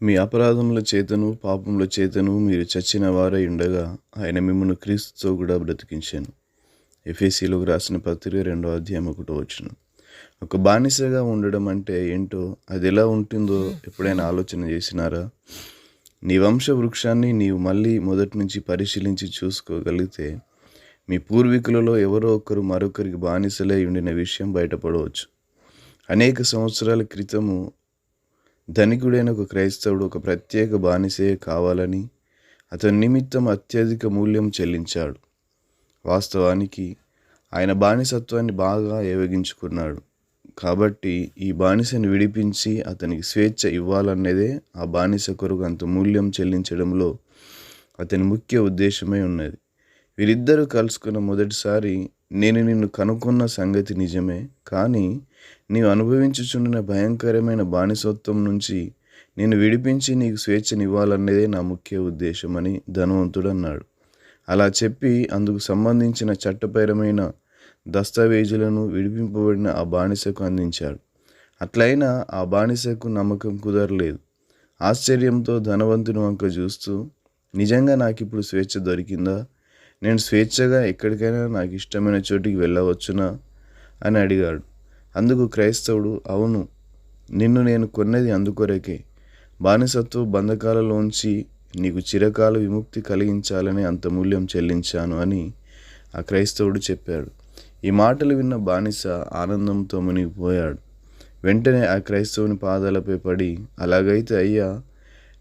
మీ అపరాధముల చేతను పాపముల చేతను మీరు చచ్చిన వారై ఉండగా ఆయన మిమ్మల్ని క్రీస్తుతో కూడా బ్రతికించాను. ఎఫెసీయులకు రాసిన పత్రిక 2వ అధ్యాయం 1వ వచనం. ఒక బానిసగా ఉండడం అంటే ఏంటో, అది ఎలా ఉంటుందో ఎప్పుడైనా ఆలోచన చేసినారా? నీ వంశ వృక్షాన్ని నీవు మళ్ళీ మొదటి నుంచి పరిశీలించి చూసుకోగలిగితే మీ పూర్వీకులలో ఎవరో ఒకరు మరొకరికి బానిసలై ఉండిన విషయం బయటపడవచ్చు. అనేక సంవత్సరాల క్రితము ధనికుడైన ఒక క్రైస్తవుడు ఒక ప్రత్యేక బానిసే కావాలని అతని నిమిత్తం అత్యధిక మూల్యం చెల్లించాడు. వాస్తవానికి ఆయన బానిసత్వాన్ని బాగా ఏవగించుకున్నాడు. కాబట్టి ఈ బానిసను విడిపించి అతనికి స్వేచ్ఛ ఇవ్వాలన్నదే ఆ బానిస కొరకు అంత మూల్యం చెల్లించడంలో అతని ముఖ్య ఉద్దేశమై ఉన్నది. వీరిద్దరూ కలుసుకున్న మొదటిసారి నేను నిన్ను కనుక్కున్న సంగతి నిజమే, కానీ నీవు అనుభవించుచున్న భయంకరమైన బానిసత్వం నుంచి నేను విడిపించి నీకు స్వేచ్ఛనివ్వాలన్నదే నా ముఖ్య ఉద్దేశం అని ధనవంతుడు అన్నాడు. అలా చెప్పి అందుకు సంబంధించిన చట్టపరమైన దస్తావేజులను విడిపింపబడిన ఆ బానిసకు అందించాడు. అట్లయినా ఆ బానిసకు నమ్మకం కుదరలేదు. ఆశ్చర్యంతో ధనవంతుని వంక చూస్తూ, నిజంగా నాకు ఇప్పుడు స్వేచ్ఛ దొరికిందా? నేను స్వేచ్ఛగా ఎక్కడికైనా నాకు ఇష్టమైన చోటికి వెళ్ళవచ్చునా అని అడిగాడు. అందుకు క్రైస్తవుడు, అవును, నిన్ను నేను కొన్నది అందుకొరకే, బానిసత్వ బంధకాలలోంచి నీకు చిరకాల విముక్తి కలిగించాలని అంత మూల్యం చెల్లించాను అని ఆ క్రైస్తవుడు చెప్పాడు. ఈ మాటలు విన్న బానిస ఆనందంతో మునిగిపోయాడు. వెంటనే ఆ క్రైస్తవుని పాదాలపై పడి, అలాగైతే అయ్యా,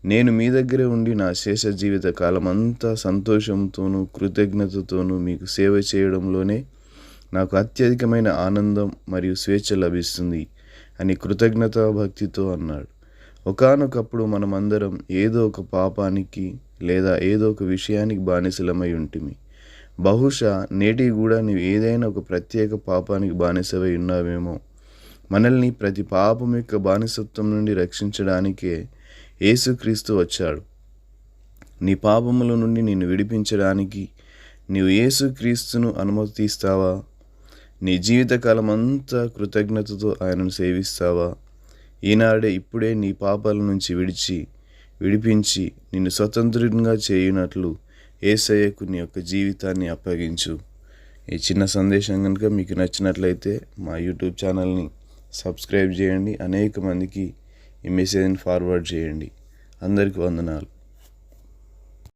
నేను మీ దగ్గరే ఉండి నా శేష జీవిత కాలమంతా సంతోషంతోనూ కృతజ్ఞతతోనూ మీకు సేవ చేయడంలోనే నాకు అత్యధికమైన ఆనందం మరియు స్వేచ్ఛ లభిస్తుంది అని కృతజ్ఞతా భక్తితో అన్నాడు. ఒకానొకప్పుడు మనమందరం ఏదో ఒక పాపానికి లేదా ఏదో ఒక విషయానికి బానిసలమై ఉంటిమి. బహుశా నేటికి కూడా నీవు ఏదైనా ఒక ప్రత్యేక పాపానికి బానిసవై ఉన్నావేమో. మనల్ని ప్రతి పాపం యొక్క బానిసత్వం నుండి రక్షించడానికే యేసుక్రీస్తు వచ్చాడు. నీ పాపముల నుండి నిన్ను విడిపించడానికి నీవు యేసుక్రీస్తును అనుమతిస్తావా? నీ జీవితకాలం అంతా కృతజ్ఞతతో ఆయనను సేవిస్తావా? ఈనాడే ఇప్పుడే నీ పాపాల నుంచి విడిపించి నిన్ను స్వతంత్రంగా చేయునట్లు యేసయ్యకు నీ యొక్క జీవితాన్ని అప్పగించు. ఈ చిన్న సందేశం కనుక మీకు నచ్చినట్లయితే మా యూట్యూబ్ ఛానల్ని సబ్స్క్రైబ్ చేయండి. అనేక మందికి ఈ మెసేజ్ని ఫార్వర్డ్ చేయండి. అందరికీ వందనాలు.